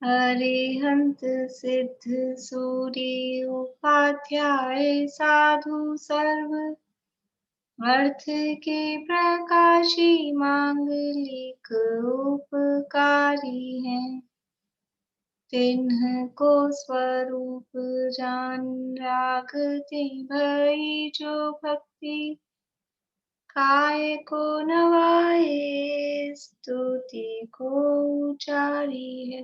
अरिहंत सिद्ध सूर्य उपाध्याय साधु सर्व अर्थ के प्रकाशी मांगलिक उपकारी हैं। तिन्ह को स्वरूप जान राखते भई जो भक्ति काय को नवाए स्तुति को उचारी है।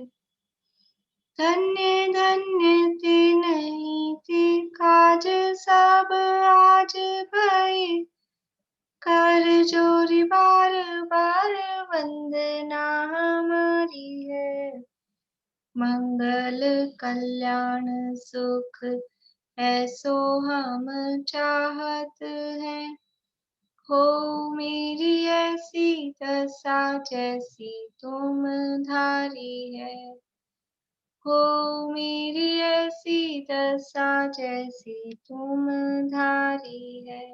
धन्य धन्य ते नहीं ते काज सब आज भई कर जोरी बार बार वंदना हमारी है। मंगल कल्याण सुख ऐसो हम चाहत हैं। हो मेरी ऐसी दशा जैसी तुम धारी है। हो मेरी ऐसी दशा जैसी तुम धारी है।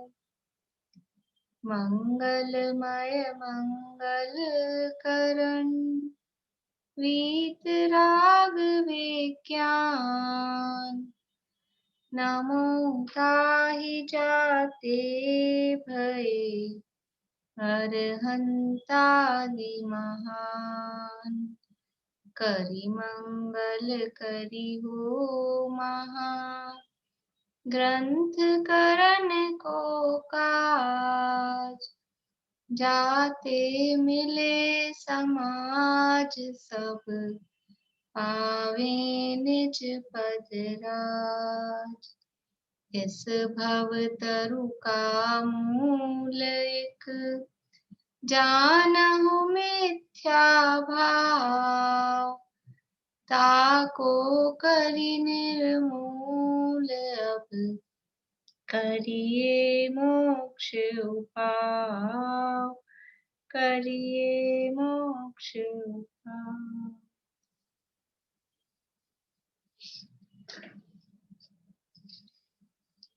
मंगलमय मंगल करण वीत राग विज्ञान नमो ताहि जाते भये अरहंतादि महान। करि मंगल करि हो महा ग्रंथ करण को काज जाते मिले समाज सब पावे निज पद राज। इस भव तरु का मूल एक जानहु मिथ्या भाव ताको करि निर्मूल अब करिए मोक्ष उपाय करिए मोक्ष उपाय।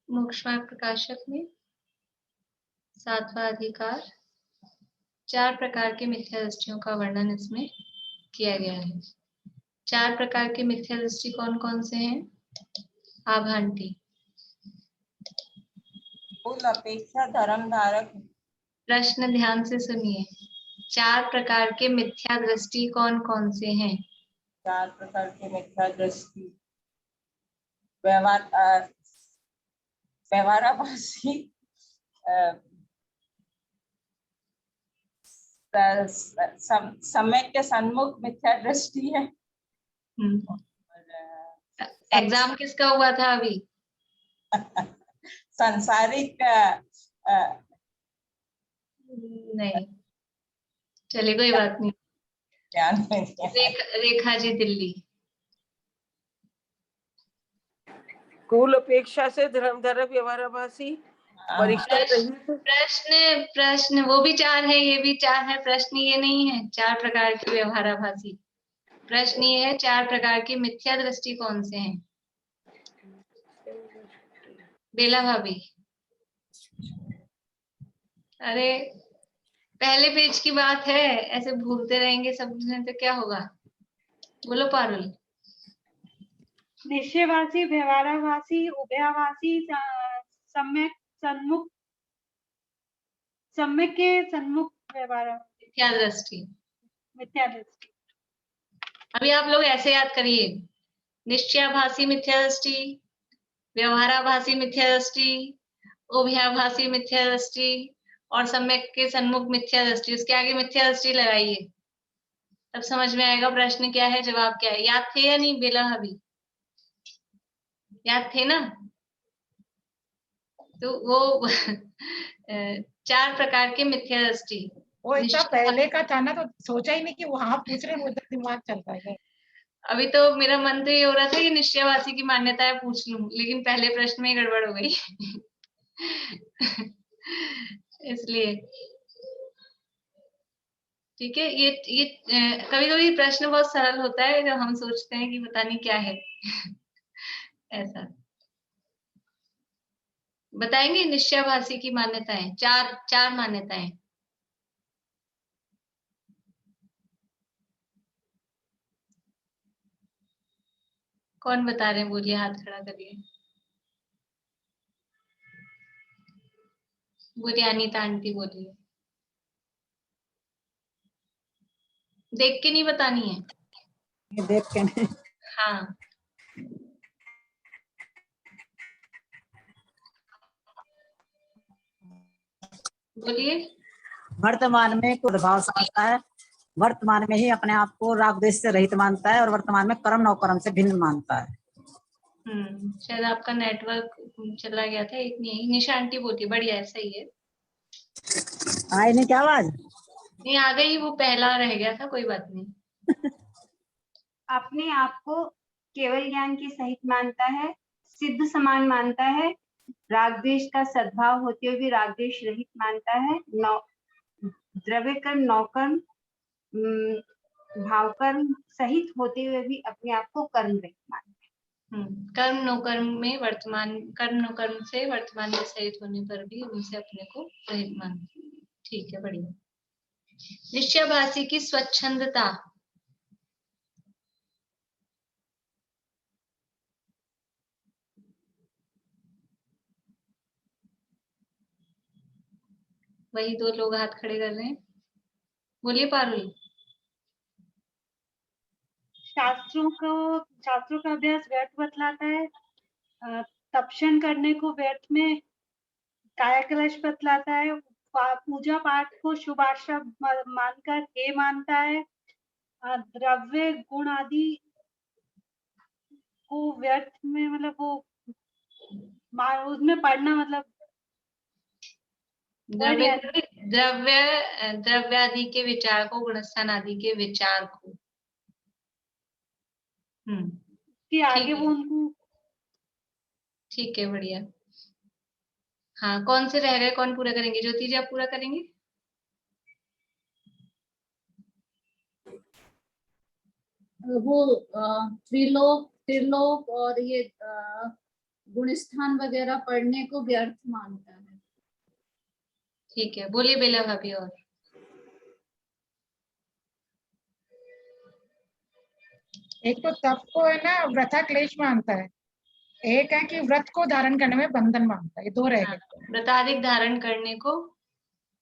मोक्षमार्ग प्रकाशक में 7वां अधिकार 4 प्रकार के मिथ्या दृष्टियों का वर्णन इसमें किया गया है। 4 प्रकार के मिथ्या दृष्टि कौन कौन से हैं? आभांती। कुल अपेक्षा धर्म धारक। प्रश्न ध्यान से सुनिए। 4 प्रकार के मिथ्या दृष्टि कौन कौन से हैं? 4 प्रकार के मिथ्या दृष्टि व्यवहाराभासी समय के सन्मुख मिथ्या दृष्टि है। एग्जाम किसका हुआ था अभी? सांसारिक नहीं, चलिए कोई बात नहीं। रेखा जी दिल्ली। कुल अपेक्षा से धर्म धर्म व्यवहाराभासी परीक्षा प्रश्न वो भी 4 है, ये भी 4 है। प्रश्न ये नहीं है 4 प्रकार के व्यवहाराभासी। प्रश्न ये है 4 प्रकार की मिथ्या दृष्टि कौन से हैं? बेला भाभी। अरे पहले पेज की बात है, ऐसे भूलते रहेंगे सब तो क्या होगा? बोलो पारुल। निश्चयवासी, व्यवहाराभासी, उभयाभासी, सम्यक सन्मुख, सम्यक के सन्मुख व्यवहार मिथ्या दृष्टि। मिथ्या दृष्टि। अभी आप लोग ऐसे याद करिए, निश्चयाभासी मिथ्या दृष्टि, व्यवहाराभासी मिथ्या दृष्टि, उभयाभासी मिथ्या दृष्टि और सम्यक के सन्मुख मिथ्या दृष्टि। उसके आगे मिथ्या दृष्टि लगाइए, तब समझ में आएगा प्रश्न क्या है, जवाब क्या है। याद थे या नहीं बेला भाभी? याद थे ना? तो वो 4 प्रकार के मिथ्या दृष्टि। वो इतना पहले का था ना, तो सोचा ही नहीं कि वहां पूछ रहे, मुझे दिमाग चलता है। अभी तो मेरा मन तो ये हो रहा था कि निश्चयवासी की मान्यताएं पूछ लूं, लेकिन पहले प्रश्न में ही गड़बड़ हो गई। इसलिए ठीक है। ये कभी कभी प्रश्न बहुत सरल होता है, जब हम सोचते हैं कि पता नहीं क्या है। ऐसा बताएंगे निश्चयवासी की मान्यताएं। 4 मान्यताएं। कौन बता रहे हैं? बोलिए, हाथ खड़ा करिए। बोलिए, अनीता आंटी बोलिए। देख के नहीं बतानी है। ये देख के नहीं। हाँ, बोलिए। वर्तमान में कुछ भाव समझता है, वर्तमान में ही अपने आप को राग द्वेष से रहित मानता है और वर्तमान में कर्म नवकर्म से भिन्न मानता है। शायद आपका नेटवर्क चला गया था। एक नहीं, निशा आंटी बोलिए। बढ़िया है, सही है। आई नहीं क्या आवाज? नहीं, आ गई, वो पहला रह गया था, कोई बात नहीं। अपने आप को केवल ज्ञान के सहित मानता है, सिद्ध समान मानता है, राग द्वेष का सद्भाव होते हुए भी राग द्वेष रहित मानता है, द्रव्य कर्म नौकर्म भाव कर्म सहित होते हुए भी अपने आप को कर्म रहित मानता है। कर्म नो कर्म में वर्तमान, कर्म नो कर्म से वर्तमान में सहित होने पर भी उनसे अपने को रहित मानते हैं। ठीक है, बढ़िया। निश्चयभासी की स्वच्छंदता। वही 2 लोग हाथ खड़े कर रहे हैं। बोलिए पारुल। शास्त्रों का अभ्यास व्यर्थ बतलाता है, तपस्या करने को व्यर्थ में कायाकलश बतलाता है, पूजा पाठ को शुभ आश्रम मानकर हे मानता है, द्रव्य गुण आदि को व्यर्थ में मतलब वो उसमें पढ़ना मतलब द्रव्य आदि के विचार को, गुणस्थान आदि के विचार को। कि आगे वो उनको। ठीक है, बढ़िया। हाँ, कौन से रह गए? कौन पूरा करेंगे? ज्योति जी, आप पूरा करेंगे? वो त्रिलोक और ये गुणस्थान वगैरह पढ़ने को व्यर्थ मानता है। ठीक है, बोलिए बेला भाभी। और एक तो तप को है ना व्रथा क्लेश मानता है, एक है कि व्रत को धारण करने में बंधन मानता है। ये 2 रह गए। व्रताधिक धारण करने को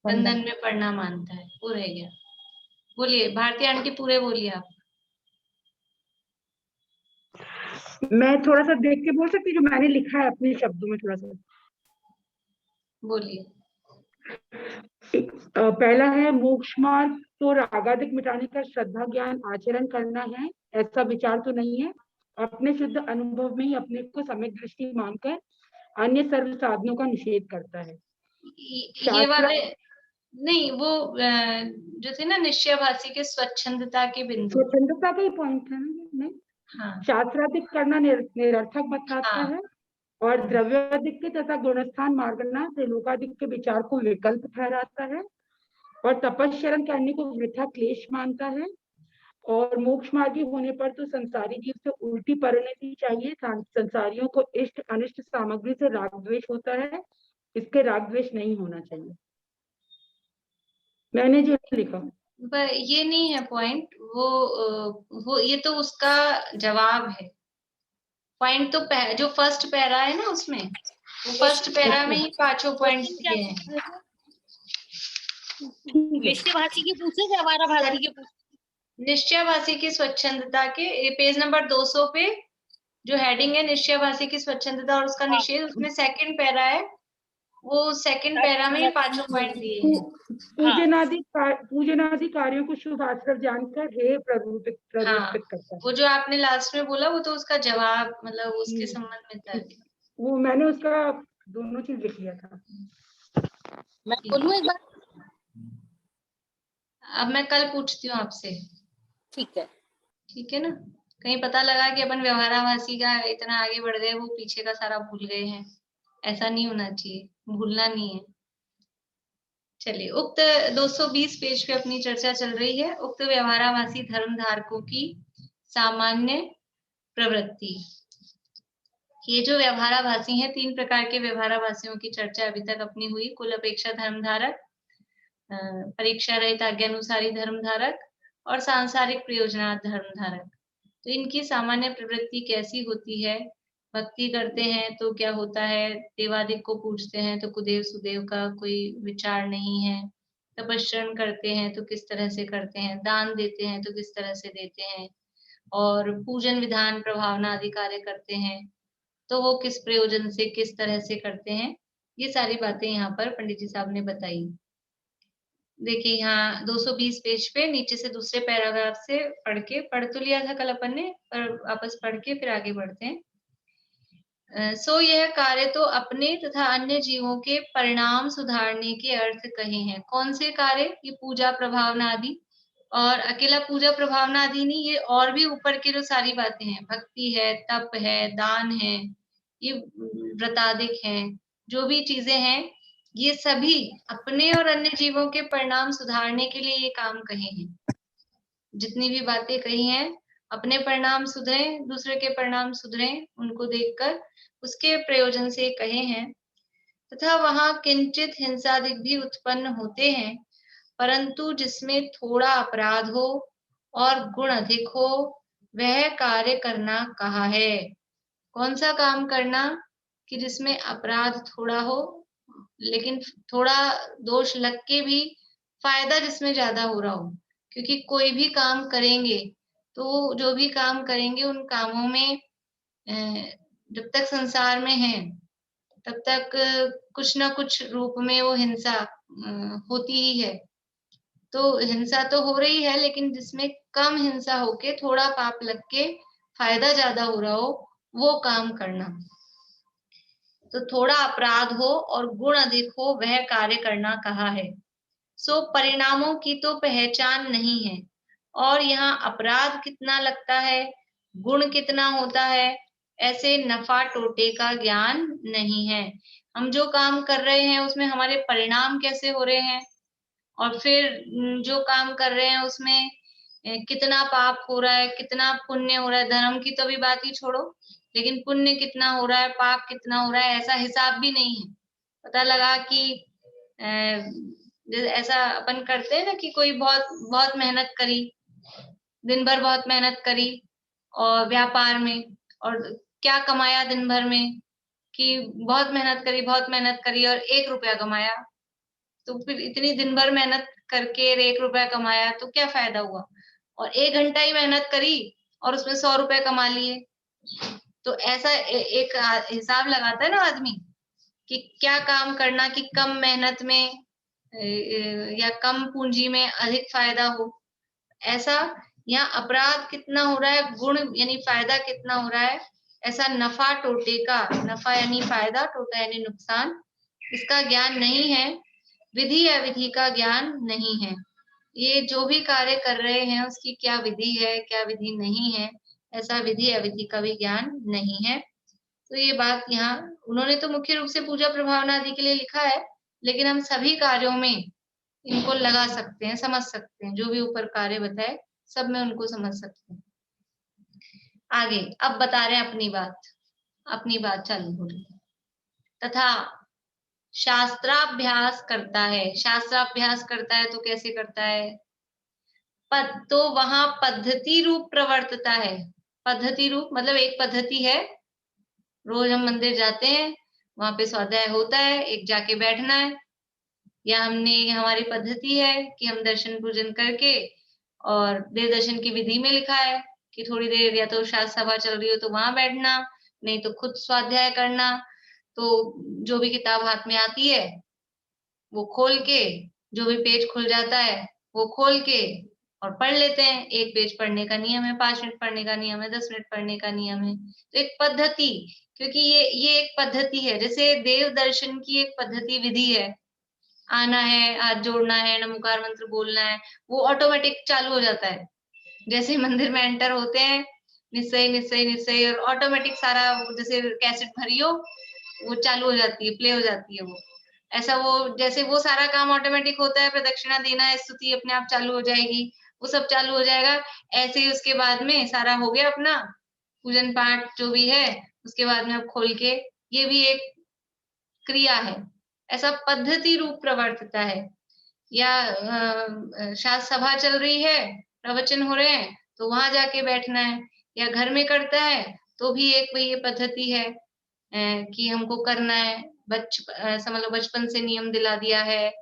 बंधन में पड़ना मानता है, वो रह गया। बोलिए भारती आंटी, पूरे बोलिए आप। मैं थोड़ा सा देख के बोल सकती हूँ, जो मैंने लिखा है अपने शब्दों में थोड़ा सा। बोलिए। पहला है मोक्ष मार्ग तो रागादिक मिटाने का श्रद्धा ज्ञान आचरण करना है, ऐसा विचार तो नहीं है। अपने शुद्ध अनुभव में ही अपने को सम्यक दृष्टि मानकर अन्य सर्व साधनों का निषेध करता है। ये वाले नहीं, वो जो थे ना निश्चयभासी के स्वच्छंदता के बिंदु, स्वच्छंदता का ही पॉइंट है ना। हाँ। शास्त्राधिक करना निरर्थक बताता है और द्रव्याधिक के तथा गुणस्थान मार्गना त्रिलोकाधिक के विचार को विकल्प ठहराता है और तपस्चरण करने को वृथा क्लेश मानता है। और मोक्ष मार्गी होने पर तो संसारी जीव से उल्टी परिणति चाहिए। संसारियों को इष्ट अनिष्ट सामग्री से राग द्वेष होता है, इसके राग द्वेष नहीं होना चाहिए। मैंने जो लिखा पर ये नहीं है पॉइंट, वो ये तो उसका जवाब है। पॉइंट तो जो फर्स्ट पैरा है ना, उसमें वो फर्स्ट पैरा में ही 5 पॉइंट दिए हैं। निश्चयभासी की पूछे, व्यवहाराभासी की पूछे? निश्चयभासी की स्वच्छंदता के पेज नंबर 200 पे जो हेडिंग है निश्चयभासी की स्वच्छंदता और उसका निषेध, उसमें सेकंड पैरा है, वो सेकंड पैरा में ही 5 पॉइंट दिए हैं। पूजनादि कार्यों को शुभ आश्रय जानकर हे प्ररूपित करता है। वो जो आपने लास्ट में बोला, वो तो उसका जवाब, मतलब उसके संबंध में था। वो मैंने उसका दोनों चीज लिख लिया था। मैं बोलूं एक बार? अब मैं कल पूछती हूँ आपसे। ठीक है, ठीक है ना? कहीं पता लगा कि अपन व्यवहाराभासी का इतना आगे बढ़ गए, वो पीछे का सारा भूल गए हैं। ऐसा नहीं होना चाहिए, भूलना नहीं है। चलिए, उक्त 220 पेज पे अपनी चर्चा चल रही है। उक्त व्यवहाराभासी धर्म धारकों की सामान्य प्रवृत्ति। ये जो व्यवहाराभासी हैं, 3 प्रकार के व्यवहाराभासियों की चर्चा अभी तक अपनी हुई। कुल अपेक्षा धर्मधारक, परीक्षा रहित आज्ञानुसारी धर्मधारक और सांसारिक प्रयोजनार्थ धर्मधारक। तो इनकी सामान्य प्रवृत्ति कैसी होती है? भक्ति करते हैं तो क्या होता है, देवादिक को पूजते हैं तो कुदेव सुदेव का कोई विचार नहीं है, तपस्या करते हैं तो किस तरह से करते हैं, दान देते हैं तो किस तरह से देते हैं, और पूजन विधान प्रभावना आदि कार्य करते हैं तो वो किस प्रयोजन से किस तरह से करते हैं, ये सारी बातें यहाँ पर पंडित जी साहब ने बताई। देखिए यहाँ 220 पेज पे नीचे से दूसरे पैराग्राफ से पढ़ तो लिया था कल अपन ने, पर वापस पढ़ के फिर आगे बढ़ते हैं। सो यह कार्य तो अपने तथा अन्य जीवों के परिणाम सुधारने के अर्थ कहे हैं। कौन से कार्य? ये पूजा प्रभावना आदि, और अकेला पूजा प्रभावना आदि नहीं, ये और भी ऊपर की जो सारी बातें हैं, भक्ति है, तप है, दान है, ये व्रतादिक है, जो भी चीजें हैं, ये सभी अपने और अन्य जीवों के परिणाम सुधारने के लिए ये काम कहे हैं। जितनी भी बातें कही हैं, अपने परिणाम सुधरें, दूसरे के परिणाम सुधरें, उनको देखकर उसके प्रयोजन से कहे हैं। तथा वहां किंचित हिंसादिक भी उत्पन्न होते हैं, परंतु जिसमें थोड़ा अपराध हो और गुण अधिक हो, वह कार्य करना कहा है। कौन सा काम करना? कि जिसमें अपराध थोड़ा हो लेकिन थोड़ा दोष लग के भी फायदा जिसमें ज्यादा हो रहा हो, क्योंकि कोई भी काम करेंगे तो जो भी काम करेंगे उन कामों में जब तक संसार में है तब तक कुछ ना कुछ रूप में वो हिंसा होती ही है। तो हिंसा तो हो रही है, लेकिन जिसमें कम हिंसा होके थोड़ा पाप लग के फायदा ज्यादा हो रहा हो, वो काम करना। तो थोड़ा अपराध हो और गुण अधिक हो, वह कार्य करना कहा है। सो परिणामों की तो पहचान नहीं है, और यहाँ अपराध कितना लगता है, गुण कितना होता है, ऐसे नफा टोटे का ज्ञान नहीं है। हम जो काम कर रहे हैं उसमें हमारे परिणाम कैसे हो रहे हैं, और फिर जो काम कर रहे हैं उसमें कितना पाप हो रहा है, कितना पुण्य हो रहा है। धर्म की तो भी बात ही छोड़ो, लेकिन पुण्य कितना हो रहा है, पाप कितना हो रहा है, ऐसा हिसाब भी नहीं है। पता लगा कि ऐसा अपन करते हैं ना कि कोई बहुत बहुत मेहनत करी, दिन भर बहुत मेहनत करी और व्यापार में, और क्या कमाया दिन भर में, कि बहुत मेहनत करी और 1 रुपया कमाया। तो फिर इतनी दिन भर मेहनत करके 1 रुपया कमाया तो क्या फायदा हुआ, और 1 घंटा ही मेहनत करी और उसमें 100 रुपए कमा लिए। तो ऐसा एक हिसाब लगाता है ना आदमी कि क्या काम करना कि कम मेहनत में या कम पूंजी में अधिक फायदा हो। ऐसा यहाँ अपराध कितना हो रहा है, गुण यानी फायदा कितना हो रहा है, ऐसा नफा टोटे का, नफा यानी फायदा, टोटा यानी नुकसान, इसका ज्ञान नहीं है। विधि अविधि का ज्ञान नहीं है। ये जो भी कार्य कर रहे हैं उसकी क्या विधि है, क्या विधि नहीं है, ऐसा विधि अविधि का भी ज्ञान नहीं है। तो ये बात यहाँ उन्होंने तो मुख्य रूप से पूजा प्रभावना आदि के लिए लिखा है, लेकिन हम सभी कार्यों में इनको लगा सकते हैं, समझ सकते हैं। जो भी ऊपर कार्य बताए सब में उनको समझ सकते हैं। आगे अब बता रहे हैं अपनी बात चालू हो रही है। तथा शास्त्राभ्यास करता है। शास्त्राभ्यास करता है तो कैसे करता है? तो वहां पद्धति रूप प्रवर्तता है। पद्धति रूप मतलब एक पद्धति है, रोज हम मंदिर जाते हैं, वहां पे स्वाध्याय होता है, एक जाके बैठना है, या हमारी पद्धति है कि हम दर्शन पूजन करके, और देव दर्शन की विधि में लिखा है कि थोड़ी देर या तो शास्त्र सभा चल रही हो तो वहां बैठना, नहीं तो खुद स्वाध्याय करना। तो जो भी किताब हाथ में आती है वो खोल के, जो भी पेज खुल जाता है वो खोल के और पढ़ लेते हैं। एक पेज पढ़ने का नियम है, 5 मिनट पढ़ने का नियम है, 10 मिनट पढ़ने का नियम है। तो एक पद्धति, क्योंकि ये एक पद्धति है, जैसे देव दर्शन की एक पद्धति विधि है, आना है, हाथ जोड़ना है, नमोकार मंत्र बोलना है, वो ऑटोमेटिक चालू हो जाता है। जैसे मंदिर में एंटर होते हैं, निश्चय निश्चय निश्चय, और ऑटोमेटिक सारा जैसे कैसेट भरी हो वो चालू हो जाती है, प्ले हो जाती है। वो ऐसा वो जैसे वो सारा काम ऑटोमेटिक होता है, प्रदक्षिणा देना है, स्तुति अपने आप चालू हो जाएगी, वो सब चालू हो जाएगा। ऐसे ही उसके बाद में सारा हो गया अपना पूजन पाठ जो भी है, उसके बाद में अब खोल के, ये भी एक क्रिया है। ऐसा पद्धति रूप प्रवर्तता है। या शास्त्र सभा चल रही है, प्रवचन हो रहे हैं, तो वहां जाके बैठना है, या घर में करता है तो भी एक वही पद्धति है कि हमको करना है। समझ लो बचपन से नियम दिला दिया है,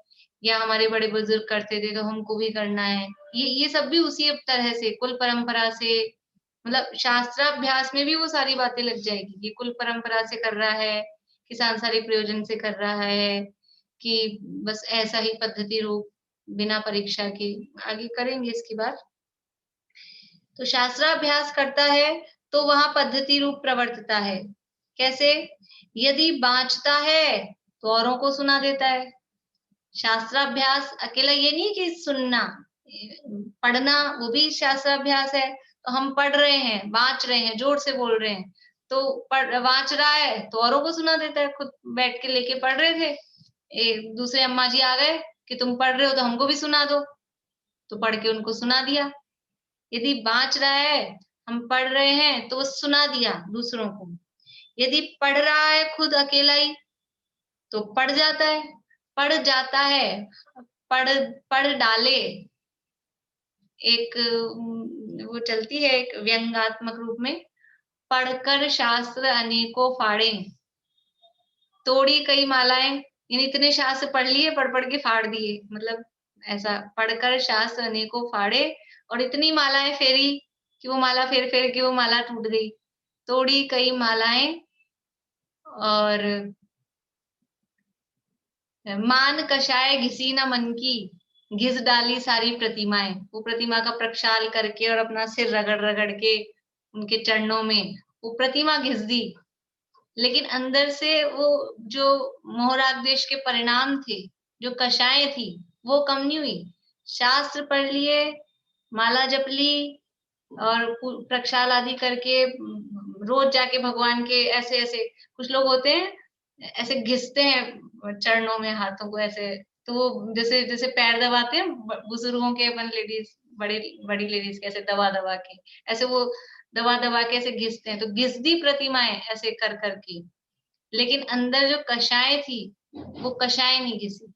या हमारे बड़े बुजुर्ग करते थे तो हमको भी करना है। ये सब भी उसी तरह से कुल परंपरा से, मतलब शास्त्राभ्यास में भी वो सारी बातें लग जाएगी कि कुल परंपरा से कर रहा है कि सांसारिक प्रयोजन से कर रहा है, कि बस ऐसा ही पद्धति रूप बिना परीक्षा के। आगे करेंगे इसकी बात। तो शास्त्राभ्यास करता है तो वहां पद्धति रूप प्रवर्तता है। कैसे? यदि बांचता है तो औरों को सुना देता है। शास्त्राभ्यास अकेला ये नहीं कि सुनना, पढ़ना वो भी शास्त्राभ्यास है। तो हम पढ़ रहे हैं, बांच रहे हैं, जोर से बोल रहे हैं, तो बांच रहा है तो औरों को सुना देता है। खुद बैठ के लेके पढ़ रहे थे, एक दूसरे अम्मा जी आ गए कि तुम पढ़ रहे हो तो हमको भी सुना दो, तो पढ़ के उनको सुना दिया। यदि बांच रहा है, हम पढ़ रहे हैं तो वो सुना दिया दूसरों को। यदि पढ़ रहा है खुद अकेला ही तो पढ़ जाता है, पढ़ जाता है, पढ़ डाले। एक वो चलती है एक व्यंग्यात्मक रूप में, पढ़कर शास्त्र अनेकों फाड़े, तोड़ी कई मालाएं। यानी इतने शास्त्र पढ़ लिए, पढ़ के फाड़ दिए, मतलब ऐसा। पढ़कर शास्त्र अनेकों फाड़े और इतनी मालाएं फेरी कि वो माला फेर फेर के वो माला टूट गई। तोड़ी कई मालाएं और मान कषाय घिसी न मन की, घिस डाली सारी प्रतिमाएं। वो प्रतिमा का प्रक्षाल करके और अपना सिर रगड़ रगड़ के उनके चरणों में वो प्रतिमा घिस दी, लेकिन अंदर से वो जो मोहराग देश के परिणाम थे, जो कषाएं थी, वो कम नहीं हुई। शास्त्र पढ़ लिए, माला जप ली और प्रक्षाल आदि करके रोज जाके भगवान के ऐसे ऐसे, कुछ लोग होते हैं ऐसे घिसते हैं चरणों में हाथों को ऐसे, तो वो जैसे जैसे पैर दबाते हैं बुजुर्गों के, अपन लेडीज बड़ी लेडीज के ऐसे दबा दबा के, ऐसे वो दबा दबा के ऐसे घिसते हैं। तो घिस दी प्रतिमाएं ऐसे कर करके, लेकिन अंदर जो कषाएं थी वो कषाएं नहीं घिसी।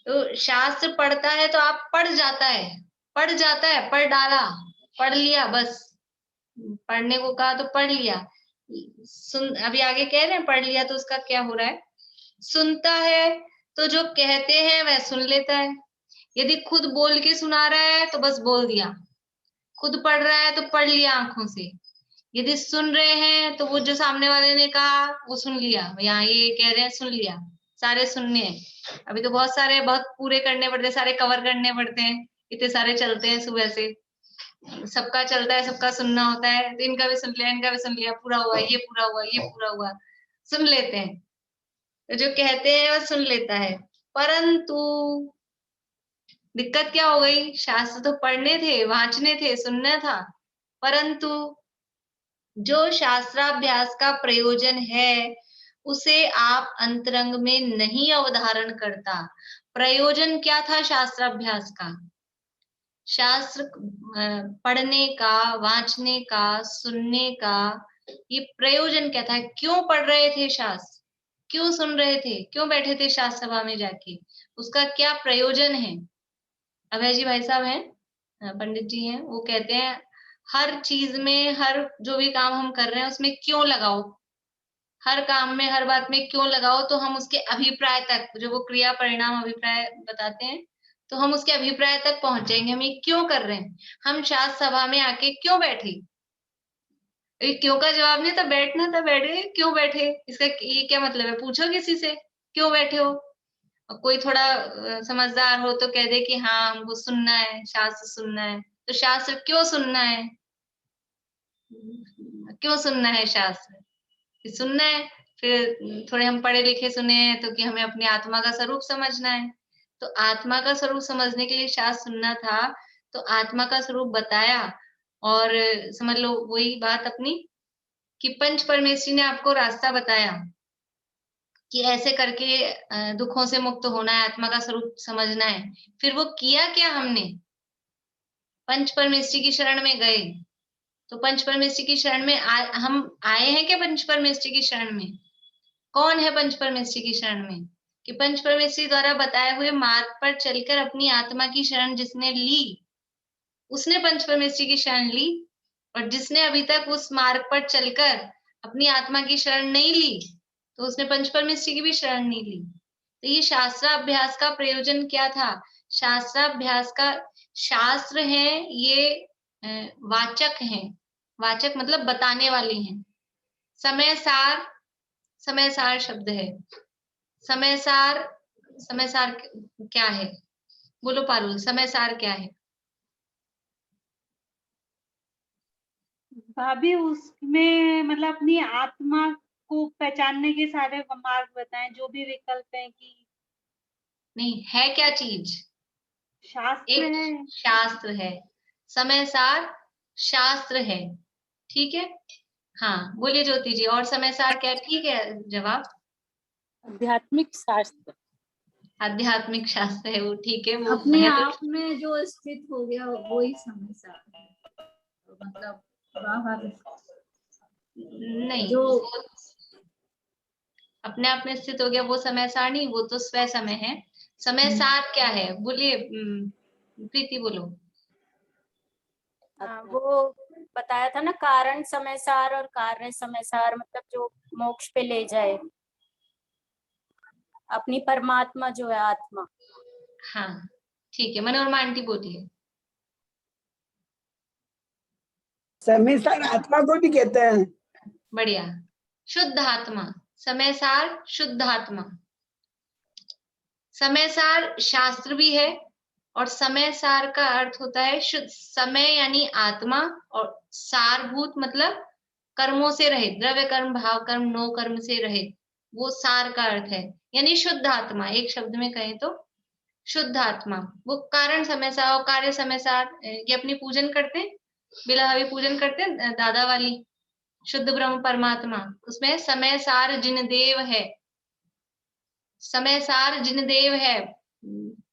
तो शास्त्र पढ़ता है तो आप पढ़ जाता है, पढ़ जाता है, पढ़ डाला, पढ़ लिया, बस पढ़ने को कहा तो पढ़ लिया। सुन, अभी आगे कह रहे हैं पढ़ लिया तो उसका क्या हो रहा है। सुनता है तो जो कहते हैं वह सुन लेता है। यदि खुद बोल के सुना रहा है तो बस बोल दिया, खुद पढ़ रहा है तो पढ़ लिया आंखों से। यदि सुन रहे हैं तो वो जो सामने वाले ने कहा वो सुन लिया, यहाँ ये कह रहे हैं सुन लिया, सारे सुनने हैं। अभी तो बहुत सारे, बहुत पूरे करने पड़ते हैं, सारे कवर करने पड़ते हैं, इतने सारे चलते हैं सुबह से, सबका चलता है, सबका सुनना होता है। तो इनका भी सुन लिया, इनका भी सुन लिया, पूरा हुआ, ये पूरा हुआ, ये पूरा हुआ, सुन लेते हैं। तो जो कहते हैं वो सुन लेता है। परंतु दिक्कत क्या हो गई, शास्त्र तो पढ़ने थे, वांचने थे, सुनना था, परंतु जो शास्त्राभ्यास का प्रयोजन है उसे आप अंतरंग में नहीं अवधारण करता। प्रयोजन क्या था शास्त्राभ्यास का? शास्त्र पढ़ने का, वांचने का, सुनने का, ये प्रयोजन क्या था? क्यों पढ़ रहे थे शास्त्र, क्यों सुन रहे थे, क्यों बैठे थे शास्त्र सभा में जाके, उसका क्या प्रयोजन है? अभय जी भाई साहब हैं, पंडित जी हैं, वो कहते हैं हर चीज में, हर जो भी काम हम कर रहे हैं उसमें क्यों लगाओ, हर काम में, हर बात में क्यों लगाओ, तो हम उसके अभिप्राय तक, जो वो क्रिया परिणाम अभिप्राय बताते हैं, तो हम उसके अभिप्राय तक पहुंच जाएंगे। हम ये क्यों कर रहे हैं, हम शास्त्र सभा में आके क्यों बैठे, क्यों का जवाब नहीं था, बैठना था, बैठे, क्यों बैठे, इसका ये क्या मतलब है, पूछो किसी से क्यों बैठे हो। कोई थोड़ा समझदार हो तो कह दे कि हाँ हमको सुनना है, शास्त्र सुनना है। तो शास्त्र क्यों सुनना है, क्यों सुनना है शास्त्र? सुनना है, फिर थोड़े हम पढ़े लिखे सुने हैं तो कि हमें अपनी आत्मा का स्वरूप समझना है। तो आत्मा का स्वरूप समझने के लिए शास्त्र सुनना था, तो आत्मा का स्वरूप बताया। और समझ लो वही बात अपनी कि पंच परमेश्वरी ने आपको रास्ता बताया कि ऐसे करके दुखों से मुक्त होना है, आत्मा का स्वरूप समझना है। फिर वो किया क्या हमने, पंच परमेश्वरी की शरण में गए। तो पंच परमेश्वरी की शरण में हम आए हैं क्या? पंच परमेश्वरी की शरण में कौन है? पंच परमेश्वरी की शरण में कि पंच परमेश्वरी द्वारा बताए हुए मार्ग पर चलकर अपनी आत्मा की शरण जिसने ली, उसने पंच परमेश्वरी की शरण ली। और जिसने अभी तक उस मार्ग पर चलकर अपनी आत्मा की शरण नहीं ली, तो उसने पंचपरमेष्ठी की भी शरण नहीं ली। तो ये शास्त्राभ्यास का प्रयोजन क्या था? शास्त्राभ्यास का, शास्त्र है ये वाचक हैं, वाचक मतलब बताने वाले हैं। समय सार, समय सार शब्द है। समय सार, समय सार क्या है? बोलो पारुल, समय सार क्या है? भाभी उसमें मतलब अपनी आत्मा को पहचानने के सारे मार्ग बताएं, जो भी विकल्प है कि नहीं है क्या चीज? शास्त्र एक है। शास्त्र है, समय सार शास्त्र है, ठीक है। हाँ बोलिए ज्योति जी, और समय सार क्या है? ठीक है जवाब, आध्यात्मिक शास्त्र। आध्यात्मिक शास्त्र है वो, ठीक है। वो अपने है तो आप में जो स्थित हो गया वो ही समय सार है। तो मतलब बाहर नहीं, जो वो अपने आप में स्थित हो गया वो समय सार नहीं, वो तो स्वयं समय है। समय सार क्या है बोलिए, प्रीति बोलो। वो बताया था ना, कारण समय सार और कार्य समय सार, मतलब जो मोक्ष पे ले जाए, अपनी परमात्मा जो है आत्मा। हाँ ठीक है, मनोरमा आंटी बोलिए। समय सार आत्मा को भी कहते हैं। बढ़िया, शुद्ध आत्मा, समय सार शुद्ध आत्मा। समय सार शास्त्र भी है, और समय सार का अर्थ होता है शुद्ध। समय यानी आत्मा, और सारभूत मतलब कर्मों से रहित, द्रव्य कर्म, भाव कर्म, नो कर्म से रहित, वो सार का अर्थ है। यानी शुद्ध आत्मा, एक शब्द में कहें तो शुद्ध आत्मा। वो कारण समय सार और कार्य समय सार, ये अपनी पूजन करते हैं, बिलाहवी पूजन करते हैं दादा वाली, शुद्ध ब्रह्म परमात्मा, उसमें समय सार जिन देव है, समय सार जिन देव है।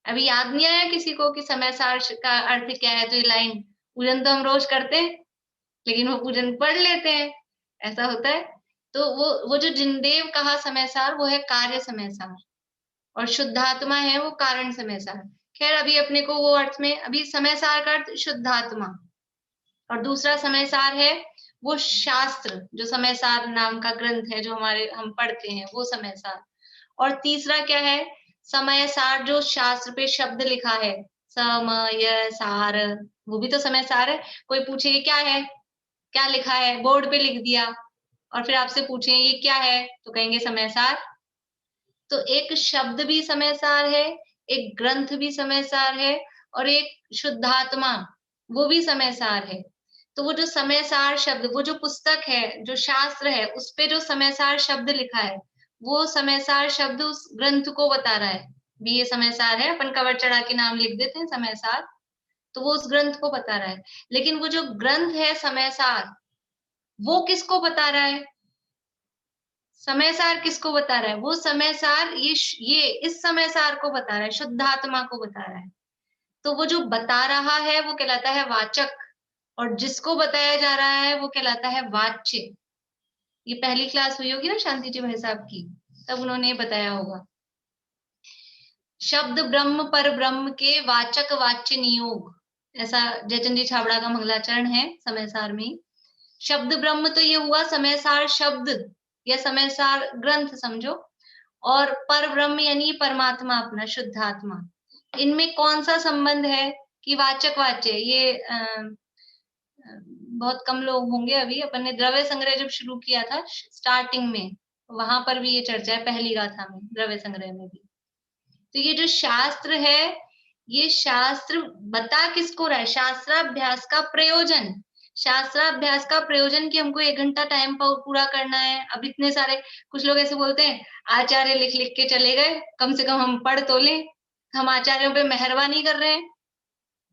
अभी याद नहीं आया किसी को कि समय सार का अर्थ क्या है? तो ये लाइन, पूजन तो हम रोज करते हैं लेकिन वो पूजन पढ़ लेते हैं, ऐसा होता है। तो वो जो जिनदेव कहा समय सार, वो है कार्य समय सार, और शुद्धात्मा है वो कारण समय सार। खैर अभी अपने को वो अर्थ में, अभी समय सार का अर्थ शुद्धात्मा, और दूसरा समय सार है वो शास्त्र, जो समय सार नाम का ग्रंथ है जो हम पढ़ते हैं, वो समय सार। और तीसरा क्या है? समय सार, जो शास्त्र पे शब्द लिखा है, समय सार, वो भी तो समय सार है। कोई पूछे ये क्या है, क्या लिखा है, बोर्ड पे लिख दिया, और फिर आपसे पूछे ये क्या है, तो कहेंगे समय सार। तो एक शब्द भी समय सार है, एक ग्रंथ भी समय सार है, और एक शुद्धात्मा, वो भी समय सार है। तो वो जो समय सार शब्द, वो जो पुस्तक है, जो शास्त्र है, उस पे जो समय सार शब्द लिखा है, वो समय सार शब्द उस ग्रंथ को बता रहा है भी ये समय सार है। अपन कवर चढ़ा के नाम लिख देते हैं समय सार, तो वो उस ग्रंथ को बता रहा है। लेकिन वो जो ग्रंथ है समय सार, वो किसको बता रहा है? समय सार किसको बता रहा है? वो समय सार ये इस समय सार को बता रहा है, शुद्धात्मा को बता रहा है। तो वो जो बता रहा है वो कहलाता है वाचक, और जिसको बताया जा रहा है वो कहलाता है वाच्य। ये पहली क्लास हुई होगी ना शांति जी भाई साहब की, तब उन्होंने बताया होगा। शब्द ब्रह्म पर ब्रह्म के वाचक वाच्य नियोग, ऐसा जयचंद जी छाबड़ा का मंगलाचरण है समय सार में। शब्द ब्रह्म तो ये हुआ समय सार शब्द या समय सार ग्रंथ समझो, और पर ब्रह्म यानी परमात्मा अपना शुद्धात्मा। इनमें कौन सा संबंध है कि वाचक वाच्य? ये बहुत कम लोग होंगे, अभी अपन ने द्रव्य संग्रह जब शुरू किया था स्टार्टिंग में, वहां पर भी ये चर्चा है, पहली गाथा में, द्रव्य संग्रह में भी। तो ये जो शास्त्र है, ये शास्त्र बता किसको रहा है? शास्त्राभ्यास का प्रयोजन, शास्त्राभ्यास का प्रयोजन कि हमको 1 घंटा टाइम पूरा करना है। अब इतने सारे, कुछ लोग ऐसे बोलते हैं आचार्य लिख लिख के चले गए, कम से कम हम पढ़ तो लें। हम आचार्यों पे मेहरबानी कर रहे हैं,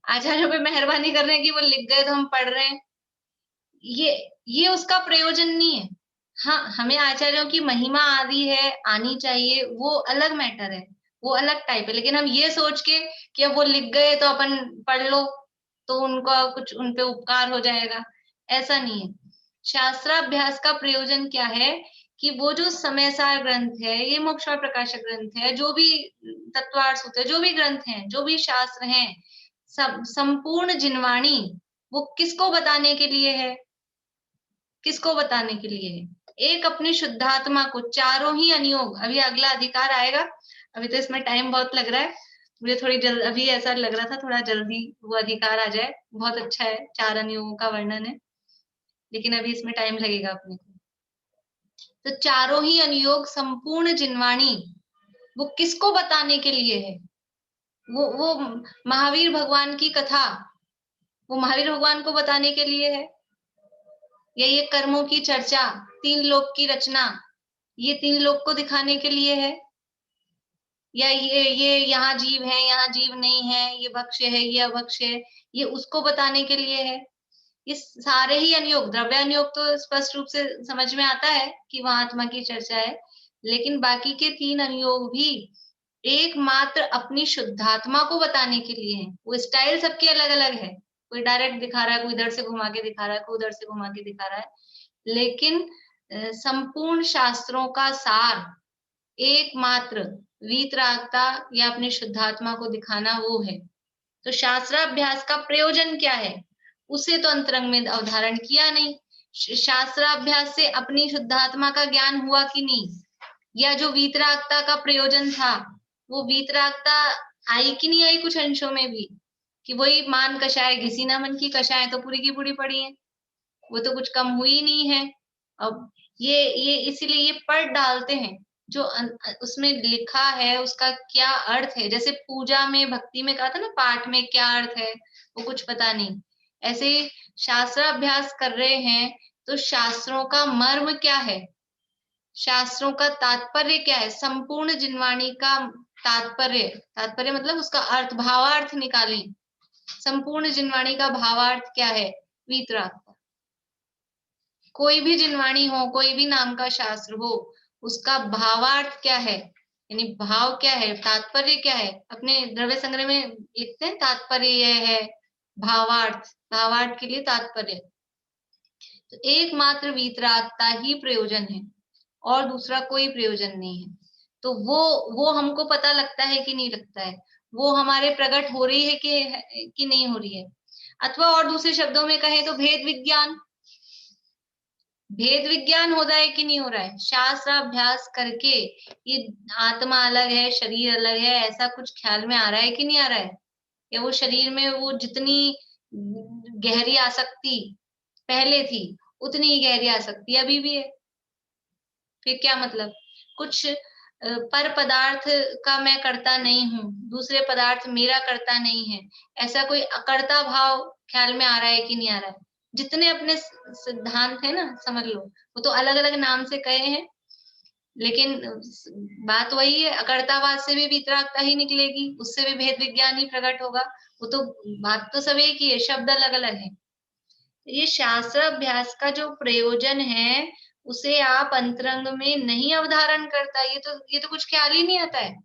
आचार्यों पे मेहरबानी कर रहे हैं कि वो लिख गए तो हम पढ़ रहे हैं। ये उसका प्रयोजन नहीं है। हाँ, हमें आचार्यों की महिमा आदि है, आनी चाहिए, वो अलग मैटर है, वो अलग टाइप है। लेकिन हम ये सोच के कि अब वो लिख गए तो अपन पढ़ लो, तो उनका कुछ उन पे उपकार हो जाएगा, ऐसा नहीं है। शास्त्राभ्यास का प्रयोजन क्या है कि वो जो समयसार ग्रंथ है, ये मोक्ष और प्रकाशक ग्रंथ है, जो भी तत्वार्थ सूत्र, जो भी ग्रंथ हैं, जो भी शास्त्र हैं, सब संपूर्ण जिनवाणी वो किसको बताने के लिए है? किसको बताने के लिए है? एक अपनी शुद्धात्मा को, चारों ही अनियोग। अभी अगला अधिकार आएगा, अभी तो इसमें टाइम बहुत लग रहा है, मुझे थोड़ी जल्द, अभी ऐसा लग रहा था थोड़ा जल्दी वो अधिकार आ जाए। बहुत अच्छा है, 4 अनियोगों का वर्णन है, लेकिन अभी इसमें टाइम लगेगा अपने को। तो चारों ही अनियोग संपूर्ण जिनवाणी वो किसको बताने के लिए है? वो महावीर भगवान की कथा, वो महावीर भगवान को बताने के लिए है, या ये कर्मों की चर्चा, 3 लोक की रचना, ये 3 लोक को दिखाने के लिए है, या ये यहाँ जीव है, यहाँ जीव नहीं है, ये भक्ष्य है, ये अभक्ष्य है, ये उसको बताने के लिए है। ये सारे ही अनियोग, द्रव्य अनियोग तो स्पष्ट रूप से समझ में आता है कि वहां आत्मा की चर्चा है, लेकिन बाकी के 3 अनियोग भी एकमात्र अपनी शुद्धात्मा को बताने के लिए है। वो स्टाइल सबकी अलग अलग है, कोई डायरेक्ट दिखा रहा है, कोई इधर से घुमा के दिखा रहा है, कोई उधर से घुमा के दिखा रहा है, लेकिन संपूर्ण शास्त्रों का सार एकमात्र वीतरागता या अपनी शुद्धात्मा को दिखाना वो है। तो शास्त्राभ्यास का प्रयोजन क्या है? उसे तो अंतरंग में अवधारण किया नहीं। शास्त्राभ्यास से अपनी शुद्धात्मा का ज्ञान हुआ कि नहीं, या जो वीतरागता का प्रयोजन था वो वीतरागता आई कि नहीं आई कुछ अंशों में भी, कि वही मान कषाय घिसी ना मन की कषाय तो पूरी की पूरी पड़ी है, वो तो कुछ कम हुई नहीं है। अब ये इसीलिए ये पढ़ डालते हैं, जो उसमें लिखा है उसका क्या अर्थ है। जैसे पूजा में, भक्ति में कहा था ना, पाठ में क्या अर्थ है वो कुछ पता नहीं, ऐसे शास्त्र अभ्यास कर रहे हैं तो शास्त्रों का मर्म क्या है, शास्त्रों का तात्पर्य क्या है, संपूर्ण जिनवाणी का तात्पर्य मतलब उसका अर्थ, भावार्थ निकालें। संपूर्ण जिनवाणी का भावार्थ क्या है? वीतरागता। कोई भी जिनवाणी हो, कोई भी नाम का शास्त्र हो, उसका भावार्थ क्या है, यानी भाव क्या है, तात्पर्य क्या है। अपने द्रव्य संग्रह में लिखते हैं तात्पर्य यह है, भावार्थ, भावार्थ के लिए तात्पर्य। तो एकमात्र वीतरागता ही प्रयोजन है और दूसरा कोई प्रयोजन नहीं है। तो वो हमको पता लगता है कि नहीं लगता है, वो हमारे प्रकट हो रही है कि नहीं हो रही है। अथवा और दूसरे शब्दों में कहें तो भेद विज्ञान हो रहा है कि नहीं हो रहा है। शास्त्र अभ्यास करके ये आत्मा अलग है, शरीर अलग है, ऐसा कुछ ख्याल में आ रहा है कि नहीं आ रहा है, या वो शरीर में वो जितनी गहरी आसक्ति पहले थी उतनी ही गहरी आसक्ति अभी भी है। फिर क्या मतलब, कुछ पर पदार्थ का मैं करता नहीं हूँ, दूसरे पदार्थ मेरा करता नहीं है, ऐसा कोई अकर्ता भाव ख्याल में आ रहा है कि नहीं आ रहा है। जितने अपने सिद्धांत है ना, समझ लो, वो तो अलग अलग नाम से कहे हैं, लेकिन बात वही है, अकर्तावाद से भी वीतरागता ही निकलेगी, उससे भी भेद विज्ञान ही प्रकट होगा। वो तो बात तो सब एक ही है, शब्द अलग अलग है। ये शास्त्र अभ्यास का जो प्रयोजन है उसे आप अंतरंग में नहीं अवधारण करता, ये तो कुछ ख्याल ही नहीं आता है।